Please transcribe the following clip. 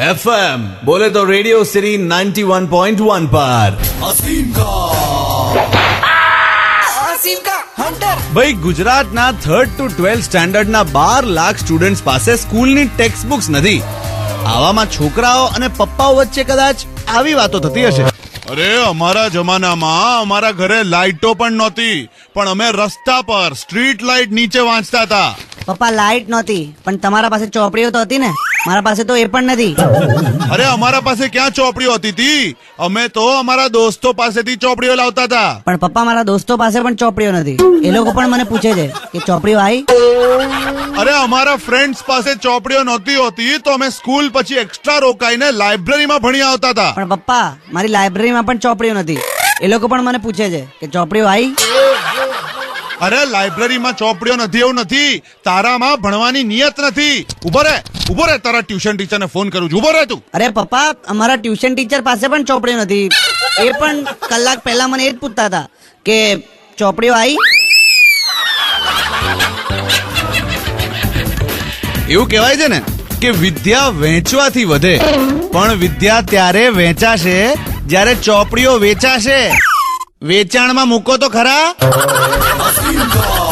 FM बोले तो radio city 91.1 पर असीम का हंटर। भाई ગુજરાતના 3rd to 12th સ્ટેન્ડર્ડના 12 lakh students પાસે સ્કૂલની ટેક્સ્ટ બુક્સ નથી. આવામાં છોકરાઓ અને પપ્પાઓ વચ્ચે કદાચ આવી વાતો થતી હશે. અરે અમારા જમાનામાં અમારા ઘરે લાઈટો પણ નહોતી, પણ અમે રસ્તા પર સ્ટ્રીટ લાઈટ નીચે વાંચતા હતા. પપ્પા લાઈટ નહોતી પણ તમારા પાસે ચોપડીઓ તો હતી ને. મારા પાસે તો એ પણ નથી. અરે અમારા પાસે ક્યાં ચોપડીઓ હતી તી? અમે તો અમારા દોસ્તો પાસેથી ચોપડીઓ લાવતા હતા. પણ પપ્પા મારા દોસ્તો પાસે પણ ચોપડીઓ નથી. એ લોકો પણ મને પૂછે છે કે ચોપડીઓ આવી. અરે અમારા ફ્રેન્ડ્સ પાસે ચોપડીઓ નહોતી હોતી તો અમે સ્કૂલ પછી એક્સ્ટ્રા રોકાઈને લાઇબ્રેરીમાં ભણી આવતા હતા. પણ પપ્પા મારી લાઇબ્રેરીમાં પણ ચોપડીઓ નથી. એ લોકો પણ મને પૂછે છે કે ચોપડીઓ આવી. અરે લાઇબ્રેરીમાં ચોપડીઓ નથી એવું નથી, તારામાં ભણવાની નિયત નથી. ઉભો રે તારા ટ્યુશન ટીચરને ફોન કરું છું. ઉભો રે તું. અરે પપ્પા અમારા ટ્યુશન ટીચર પાસે પણ ચોપડીઓ નથી. એ પણ કલાક પહેલા મને એ જ પૂછતા હતા કે ચોપડીઓ આવી. એવું કહેવાય છે ને કે વિદ્યા વહેંચવાથી વધે, પણ વિદ્યા ત્યારે વહેંચાશે જ્યારે ચોપડીઓ વેચાશે. વેચાણમાં મૂકો તો ખરા. असीम का